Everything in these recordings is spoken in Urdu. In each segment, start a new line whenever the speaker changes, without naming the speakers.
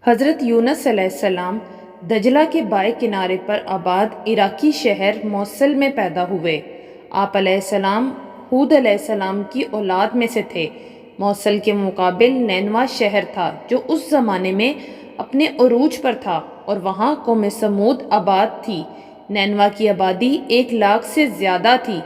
حضرت یونس علیہ السلام دجلہ کے بائیں کنارے پر آباد عراقی شہر موصل میں پیدا ہوئے۔ آپ علیہ السلام ہود علیہ السلام کی اولاد میں سے تھے۔ موصل کے مقابل نینوا شہر تھا جو اس زمانے میں اپنے عروج پر تھا اور وہاں قوم سمود آباد تھی۔ نینوا کی آبادی 1 لاکھ سے زیادہ تھی۔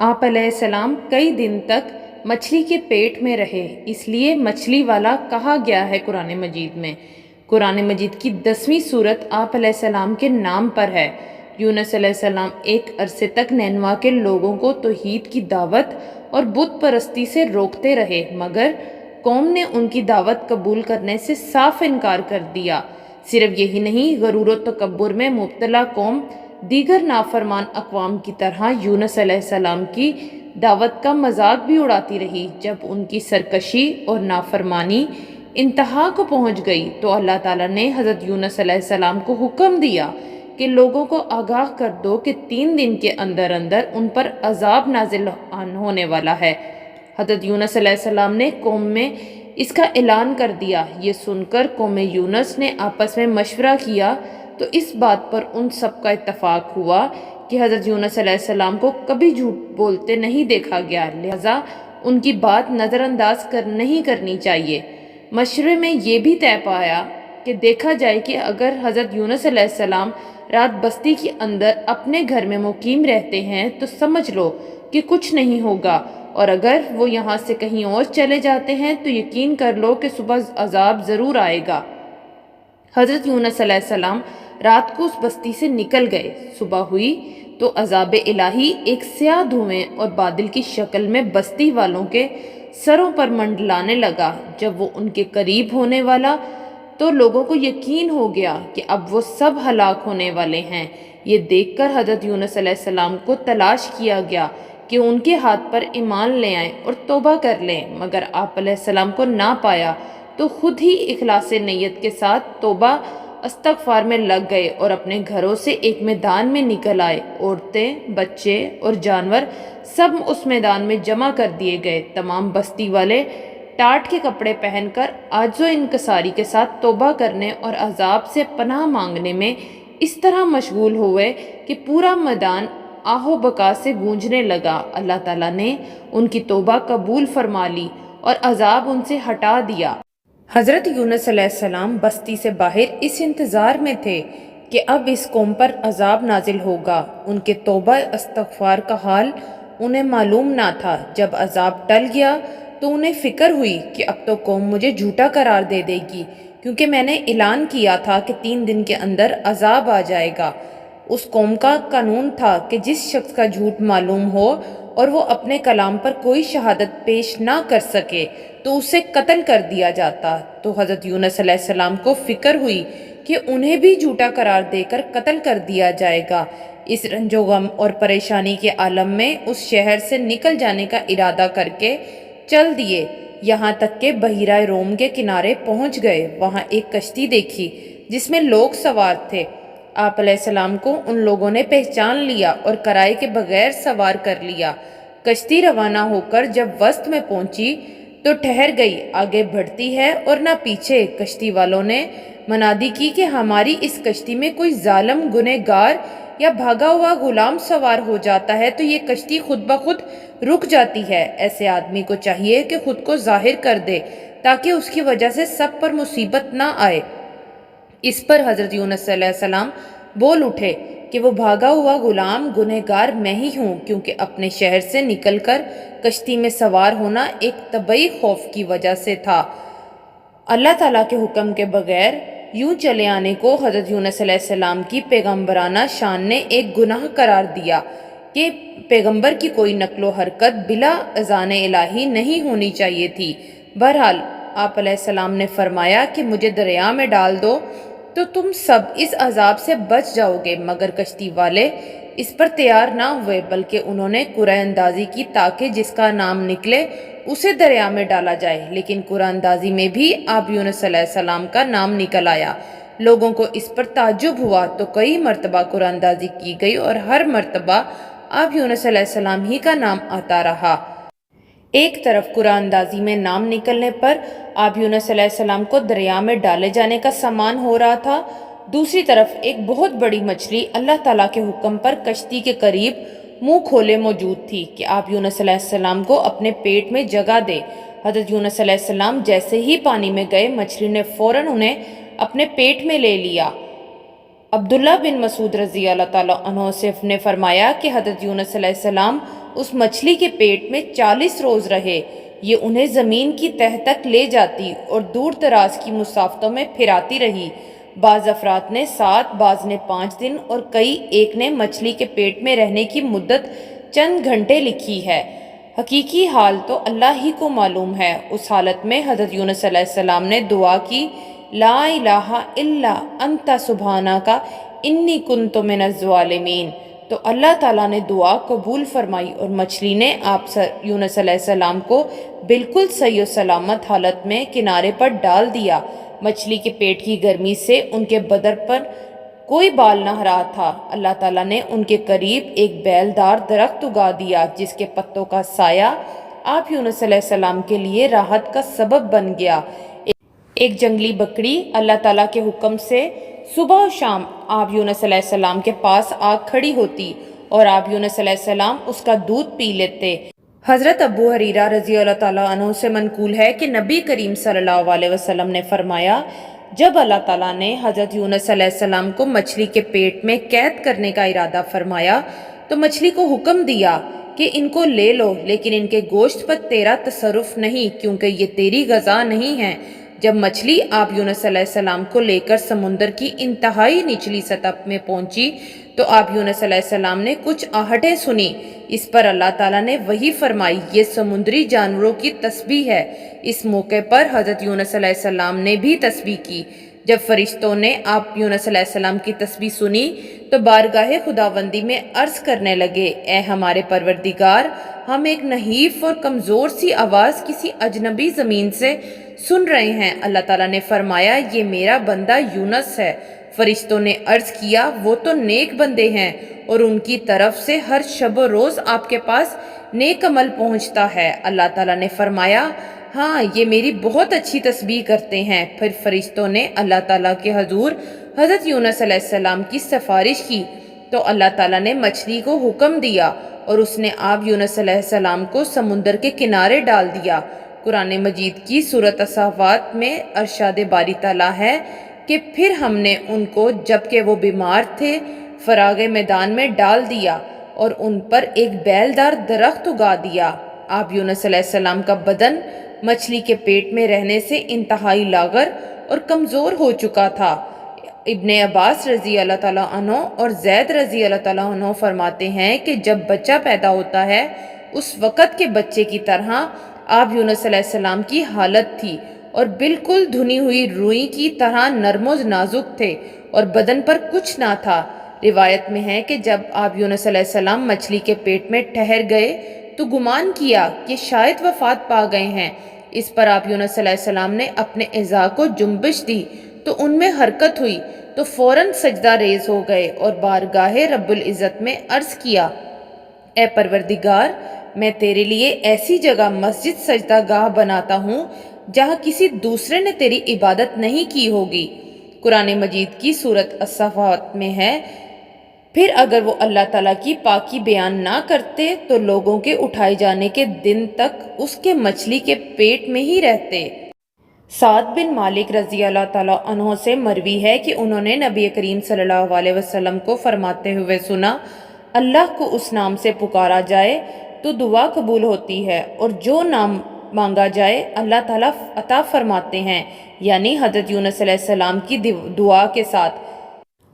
آپ علیہ السلام کئی دن تک مچھلی کے پیٹ میں رہے، اس لیے مچھلی والا کہا گیا ہے قرآن مجید میں۔ قرآن مجید کی 10ویں سورت آپ علیہ السلام کے نام پر ہے۔ یونس علیہ السلام ایک عرصے تک نینوا کے لوگوں کو توحید کی دعوت اور بت پرستی سے روکتے رہے، مگر قوم نے ان کی دعوت قبول کرنے سے صاف انکار کر دیا۔ صرف یہی نہیں، غرور و تکبر میں مبتلا قوم دیگر نافرمان اقوام کی طرح یونس علیہ السلام کی دعوت کا مذاق بھی اڑاتی رہی۔ جب ان کی سرکشی اور نافرمانی انتہا کو پہنچ گئی تو اللہ تعالیٰ نے حضرت یونس علیہ السلام کو حکم دیا کہ لوگوں کو آگاہ کر دو کہ 3 دن کے اندر اندر ان پر عذاب نازل ہونے والا ہے۔ حضرت یونس علیہ السلام نے قوم میں اس کا اعلان کر دیا۔ یہ سن کر قوم یونس نے آپس میں مشورہ کیا تو اس بات پر ان سب کا اتفاق ہوا کہ حضرت یونس علیہ السلام کو کبھی جھوٹ بولتے نہیں دیکھا گیا، لہذا ان کی بات نظر انداز نہیں کرنی چاہیے۔ مشورے میں یہ بھی طے پایا کہ دیکھا جائے کہ اگر حضرت یونس علیہ السلام رات بستی کے اندر اپنے گھر میں مقیم رہتے ہیں تو سمجھ لو کہ کچھ نہیں ہوگا، اور اگر وہ یہاں سے کہیں اور چلے جاتے ہیں تو یقین کر لو کہ صبح عذاب ضرور آئے گا۔ حضرت یونس علیہ السلام رات کو اس بستی سے نکل گئے۔ صبح ہوئی تو عذاب الہی ایک سیاہ دھوئیں اور بادل کی شکل میں بستی والوں کے سروں پر منڈلانے لگا۔ جب وہ ان کے قریب ہونے والا تو لوگوں کو یقین ہو گیا کہ اب وہ سب ہلاک ہونے والے ہیں۔ یہ دیکھ کر حضرت یونس علیہ السلام کو تلاش کیا گیا کہ ان کے ہاتھ پر ایمان لے آئیں اور توبہ کر لیں، مگر آپ علیہ السلام کو نہ پایا تو خود ہی اخلاص نیت کے ساتھ توبہ استغفار میں لگ گئے اور اپنے گھروں سے ایک میدان میں نکل آئے۔ عورتیں، بچے اور جانور سب اس میدان میں جمع کر دیے گئے۔ تمام بستی والے ٹاٹ کے کپڑے پہن کر عجز و انکساری کے ساتھ توبہ کرنے اور عذاب سے پناہ مانگنے میں اس طرح مشغول ہوئے کہ پورا میدان آہ و بکا سے گونجنے لگا۔ اللہ تعالیٰ نے ان کی توبہ قبول فرما لی اور عذاب ان سے ہٹا دیا۔ حضرت یونس علیہ السلام بستی سے باہر اس انتظار میں تھے کہ اب اس قوم پر عذاب نازل ہوگا۔ ان کے توبہ استغفار کا حال انہیں معلوم نہ تھا۔ جب عذاب ٹل گیا تو انہیں فکر ہوئی کہ اب تو قوم مجھے جھوٹا قرار دے دے گی، کیونکہ میں نے اعلان کیا تھا کہ 3 دن کے اندر عذاب آ جائے گا۔ اس قوم کا قانون تھا کہ جس شخص کا جھوٹ معلوم ہو اور وہ اپنے کلام پر کوئی شہادت پیش نہ کر سکے تو اسے قتل کر دیا جاتا۔ تو حضرت یونس علیہ السلام کو فکر ہوئی کہ انہیں بھی جھوٹا قرار دے کر قتل کر دیا جائے گا۔ اس رنج و غم اور پریشانی کے عالم میں اس شہر سے نکل جانے کا ارادہ کر کے چل دیے، یہاں تک کہ بحیرہ روم کے کنارے پہنچ گئے۔ وہاں ایک کشتی دیکھی جس میں لوگ سوار تھے۔ آپ علیہ السلام کو ان لوگوں نے پہچان لیا اور کرائے کے بغیر سوار کر لیا۔ کشتی روانہ ہو کر جب وسط میں پہنچی تو ٹھہر گئی، آگے بڑھتی ہے اور نہ پیچھے۔ کشتی والوں نے منادی کی کہ ہماری اس کشتی میں کوئی ظالم گنہگار یا بھاگا ہوا غلام سوار ہو جاتا ہے تو یہ کشتی خود بخود رک جاتی ہے۔ ایسے آدمی کو چاہیے کہ خود کو ظاہر کر دے تاکہ اس کی وجہ سے سب پر مصیبت نہ آئے۔ اس پر حضرت یونس علیہ السلام بول اٹھے کہ وہ بھاگا ہوا غلام گنہگار میں ہی ہوں، کیونکہ اپنے شہر سے نکل کر کشتی میں سوار ہونا ایک طبعی خوف کی وجہ سے تھا۔ اللہ تعالیٰ کے حکم کے بغیر یوں چلے آنے کو حضرت یونس علیہ السلام کی پیغمبرانہ شان نے ایک گناہ قرار دیا کہ پیغمبر کی کوئی نقل و حرکت بلا اذان الہی نہیں ہونی چاہیے تھی۔ بہرحال آپ علیہ السلام نے فرمایا کہ مجھے دریا میں ڈال دو تو تم سب اس عذاب سے بچ جاؤ گے، مگر کشتی والے اس پر تیار نہ ہوئے، بلکہ انہوں نے قرعہ اندازی کی تاکہ جس کا نام نکلے اسے دریا میں ڈالا جائے، لیکن قرعہ اندازی میں بھی آپ یونس علیہ السلام کا نام نکل آیا۔ لوگوں کو اس پر تعجب ہوا تو کئی مرتبہ قرعہ اندازی کی گئی اور ہر مرتبہ آپ یونس علیہ السلام ہی کا نام آتا رہا۔ ایک طرف قرآن اندازی میں نام نکلنے پر آپ یونس علیہ السلام کو دریا میں ڈالے جانے کا سامان ہو رہا تھا، دوسری طرف ایک بہت بڑی مچھلی اللہ تعالیٰ کے حکم پر کشتی کے قریب منہ کھولے موجود تھی کہ آپ یونس علیہ السلام کو اپنے پیٹ میں جگہ دے۔ حضرت یونس علیہ السلام جیسے ہی پانی میں گئے، مچھلی نے فوراً انہیں اپنے پیٹ میں لے لیا۔ عبداللہ بن مسعود رضی اللہ تعالیٰ عنہ سے نے فرمایا کہ حضرت یونس علیہ السلام اس مچھلی کے پیٹ میں 40 روز رہے، یہ انہیں زمین کی تہہ تک لے جاتی اور دور دراز کی مسافتوں میں پھراتی رہی۔ بعض افراد نے 7، بعض نے 5 دن اور ایک نے مچھلی کے پیٹ میں رہنے کی مدت چند گھنٹے لکھی ہے۔ حقیقی حال تو اللہ ہی کو معلوم ہے۔ اس حالت میں حضرت یونس علیہ السلام نے دعا کی، لا الہ الا انت سبحانک انی کنت من الظالمین، تو اللہ تعالیٰ نے دعا قبول فرمائی اور مچھلی نے آپ یونس علیہ السلام کو بالکل صحیح و سلامت حالت میں کنارے پر ڈال دیا۔ مچھلی کے پیٹ کی گرمی سے ان کے بدن پر کوئی بال نہ رہا تھا۔ اللہ تعالیٰ نے ان کے قریب ایک بیلدار درخت اگا دیا جس کے پتوں کا سایہ آپ یونس علیہ السلام کے لیے راحت کا سبب بن گیا۔ ایک جنگلی بکری اللہ تعالیٰ کے حکم سے صبح و شام آپ یونس علیہ السلام کے پاس آ کھڑی ہوتی اور آپ یونس علیہ السلام اس کا دودھ پی لیتے۔ حضرت ابو ہریرہ رضی اللہ تعالیٰ عنہ سے منقول ہے کہ نبی کریم صلی اللہ علیہ وسلم نے فرمایا، جب اللہ تعالیٰ نے حضرت یونس علیہ السلام کو مچھلی کے پیٹ میں قید کرنے کا ارادہ فرمایا تو مچھلی کو حکم دیا کہ ان کو لے لو، لیکن ان کے گوشت پر تیرا تصرف نہیں، کیونکہ یہ تیری غذا نہیں ہے۔ جب مچھلی آپ یونس علیہ السلام کو لے کر سمندر کی انتہائی نچلی سطح میں پہنچی تو آپ یونس علیہ السلام نے کچھ آہٹیں سنی۔ اس پر اللہ تعالیٰ نے وحی فرمائی، یہ سمندری جانوروں کی تسبیح ہے۔ اس موقع پر حضرت یونس علیہ السلام نے بھی تسبیح کی۔ جب فرشتوں نے آپ یونس علیہ السلام کی تسبیح سنی تو بارگاہ خداوندی میں عرض کرنے لگے، اے ہمارے پروردگار، ہم ایک نحیف اور کمزور سی آواز کسی اجنبی زمین سے سن رہے ہیں۔ اللہ تعالیٰ نے فرمایا، یہ میرا بندہ یونس ہے۔ فرشتوں نے عرض کیا، وہ تو نیک بندے ہیں اور ان کی طرف سے ہر شب و روز آپ کے پاس نیک عمل پہنچتا ہے۔ اللہ تعالیٰ نے فرمایا، ہاں یہ میری بہت اچھی تسبیح کرتے ہیں۔ پھر فرشتوں نے اللہ تعالیٰ کے حضور حضرت یونس علیہ السلام کی سفارش کی تو اللہ تعالیٰ نے مچھلی کو حکم دیا اور اس نے آپ یونس علیہ السلام کو سمندر کے کنارے ڈال دیا۔ قرآن مجید کی سورۃ الصافات میں ارشاد باری تعالیٰ ہے کہ پھر ہم نے ان کو جبکہ وہ بیمار تھے فراغ میدان میں ڈال دیا اور ان پر ایک بیلدار درخت اگا دیا۔ آپ یونس علیہ السلام کا بدن مچھلی کے پیٹ میں رہنے سے انتہائی لاغر اور کمزور ہو چکا تھا۔ ابن عباس رضی اللہ تعالیٰ عنہ اور زید رضی اللہ تعالیٰ عنہ فرماتے ہیں کہ جب بچہ پیدا ہوتا ہے اس وقت کے بچے کی طرح آپ یونس علیہ السلام کی حالت تھی اور بالکل دھنی ہوئی روئی کی طرح نرم و نازک تھے اور بدن پر کچھ نہ تھا۔ روایت میں ہے کہ جب آپ یونس علیہ السلام مچھلی کے پیٹ میں ٹھہر گئے تو گمان کیا کہ شاید وفات پا گئے ہیں۔ اس پر آپ یونس علیہ السلام نے اپنے اعضاء کو جنبش دی تو ان میں حرکت ہوئی تو فوراً سجدہ ریز ہو گئے اور بارگاہ رب العزت میں عرض کیا، اے پروردگار، میں تیرے لیے ایسی جگہ مسجد سجدہ گاہ بناتا ہوں جہاں کسی دوسرے نے تیری عبادت نہیں کی ہوگی۔ قرآن مجید کی سورۃ الصافات میں ہے، پھر اگر وہ اللہ تعالیٰ کی پاکی بیان نہ کرتے تو لوگوں کے اٹھائے جانے کے دن تک اس کے مچھلی کے پیٹ میں ہی رہتے۔ سعد بن مالک رضی اللہ تعالیٰ عنہ سے مروی ہے کہ انہوں نے نبی کریم صلی اللہ علیہ وسلم کو فرماتے ہوئے سنا، اللہ کو اس نام سے پکارا جائے تو دعا قبول ہوتی ہے اور جو نام مانگا جائے اللہ تعالیٰ عطا فرماتے ہیں، یعنی حضرت یونس علیہ السلام کی دعا کے ساتھ۔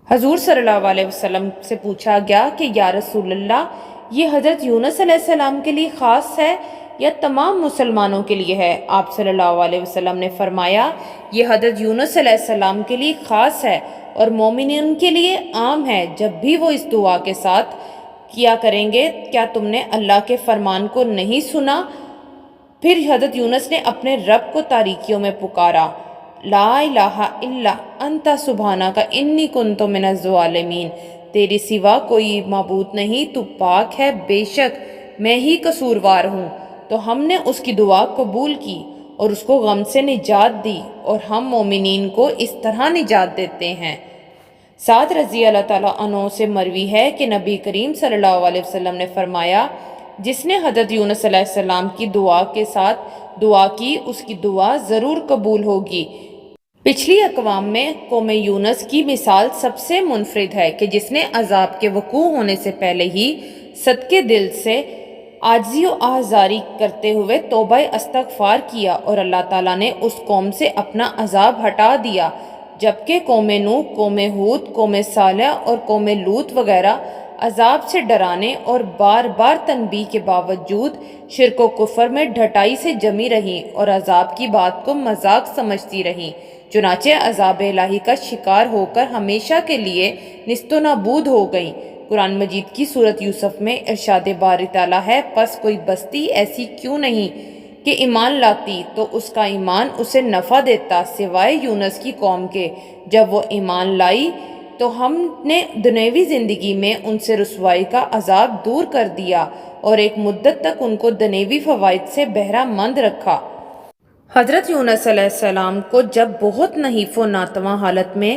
حضور صلی اللہ علیہ وسلم سے پوچھا گیا کہ یا رسول اللہ، یہ حضرت یونس علیہ السلام کے لیے خاص ہے یا تمام مسلمانوں کے لیے ہے؟ آپ صلی اللہ علیہ وسلم نے فرمایا، یہ حضرت یونس علیہ السلام کے لیے خاص ہے اور مومنین کے لیے عام ہے۔ جب بھی وہ اس دعا کے ساتھ کیا کریں گے، کیا تم نے اللہ کے فرمان کو نہیں سنا؟ پھر حضرت یونس نے اپنے رب کو تاریکیوں میں پکارا، لا الہ الا انت سبحانک انی کنت من الظالمین، تیرے سوا کوئی معبود نہیں، تو پاک ہے، بے شک میں ہی قصوروار ہوں۔ تو ہم نے اس کی دعا قبول کی اور اس کو غم سے نجات دی، اور ہم مومنین کو اس طرح نجات دیتے ہیں۔ سعد رضی اللہ تعالیٰ عنہ سے مروی ہے کہ نبی کریم صلی اللہ علیہ وسلم نے فرمایا، جس نے حضرت یونس علیہ السلام کی دعا کے ساتھ دعا کی اس کی دعا ضرور قبول ہوگی۔ پچھلی اقوام میں قوم یونس کی مثال سب سے منفرد ہے کہ جس نے عذاب کے وقوع ہونے سے پہلے ہی صدقے دل سے عاجزی و آہذاری کرتے ہوئے توبہ استغفار کیا، اور اللہ تعالیٰ نے اس قوم سے اپنا عذاب ہٹا دیا، جبکہ قوم نوح، قوم ہود، قوم صالح اور قوم لوط وغیرہ عذاب سے ڈرانے اور بار بار تنبیہ کے باوجود شرک و کفر میں ڈھٹائی سے جمی رہیں اور عذاب کی بات کو مذاق سمجھتی رہیں، چنانچہ عذاب الہی کا شکار ہو کر ہمیشہ کے لیے نیست و نابود ہو گئیں۔ قرآن مجید کی سورۃ یوسف میں ارشاد باری تعالیٰ ہے، پس کوئی بستی ایسی کیوں نہیں کہ ایمان لاتی تو اس کا ایمان اسے نفع دیتا سوائے یونس کی قوم کے، جب وہ ایمان لائی تو ہم نے دنیوی زندگی میں ان سے رسوائی کا عذاب دور کر دیا اور ایک مدت تک ان کو دنیوی فوائد سے بہرہ مند رکھا۔ حضرت یونس علیہ السلام کو جب بہت نحیف و ناتواں حالت میں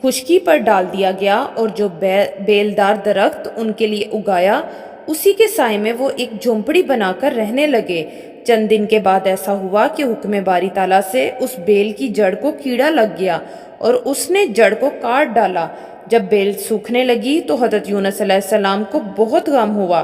خشکی پر ڈال دیا گیا اور جو بیلدار درخت ان کے لیے اگایا اسی کے سائے میں وہ ایک جھونپڑی بنا کر رہنے لگے، چند دن کے بعد ایسا ہوا کہ حکم باری تعالیٰ سے اس بیل کی جڑ کو کیڑا لگ گیا اور اس نے جڑ کو کاٹ ڈالا۔ جب بیل سوکھنے لگی تو حضرت یونس علیہ السلام کو بہت غم ہوا،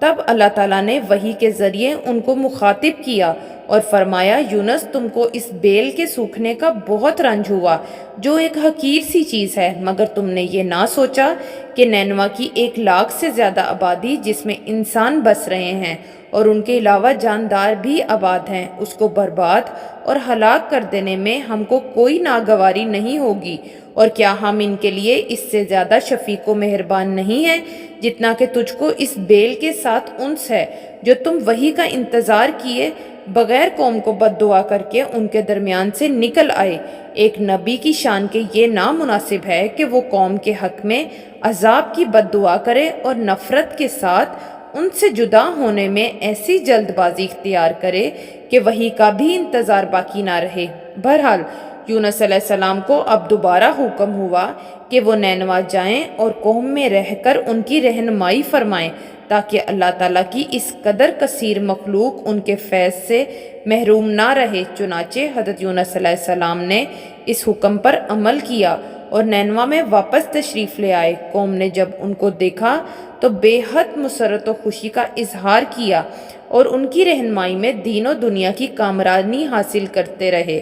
تب اللہ تعالیٰ نے وحی کے ذریعے ان کو مخاطب کیا اور فرمایا، یونس تم کو اس بیل کے سوکھنے کا بہت رنج ہوا جو ایک حقیر سی چیز ہے، مگر تم نے یہ نہ سوچا کہ نینوا کی 1,00,000 سے زیادہ آبادی جس میں انسان بس رہے ہیں اور ان کے علاوہ جاندار بھی آباد ہیں، اس کو برباد اور ہلاک کر دینے میں ہم کو کوئی ناگواری نہیں ہوگی، اور کیا ہم ان کے لیے اس سے زیادہ شفیق و مہربان نہیں ہیں جتنا کہ تجھ کو اس بیل کے ساتھ انس ہے جو تم وحی کا انتظار کیے بغیر قوم کو بد دعا کر کے ان کے درمیان سے نکل آئے۔ ایک نبی کی شان کے یہ نامناسب ہے کہ وہ قوم کے حق میں عذاب کی بد دعا کرے اور نفرت کے ساتھ ان سے جدا ہونے میں ایسی جلد بازی اختیار کرے کہ وحی کا بھی انتظار باقی نہ رہے۔ بہرحال یونس علیہ السلام کو اب دوبارہ حکم ہوا کہ وہ نینوا جائیں اور قوم میں رہ کر ان کی رہنمائی فرمائیں تاکہ اللہ تعالیٰ کی اس قدر کثیر مخلوق ان کے فیض سے محروم نہ رہے۔ چنانچہ حضرت یونس علیہ السلام نے اس حکم پر عمل کیا اور نینوا میں واپس تشریف لے آئے۔ قوم نے جب ان کو دیکھا تو بے حد مسرت و خوشی کا اظہار کیا اور ان کی رہنمائی میں دین و دنیا کی کامرانی حاصل کرتے رہے۔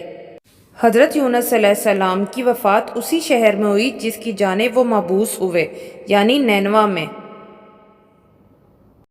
حضرت یونس علیہ السلام کی وفات اسی شہر میں ہوئی جس کی جانب وہ مبعوث ہوئے، یعنی نینوا میں۔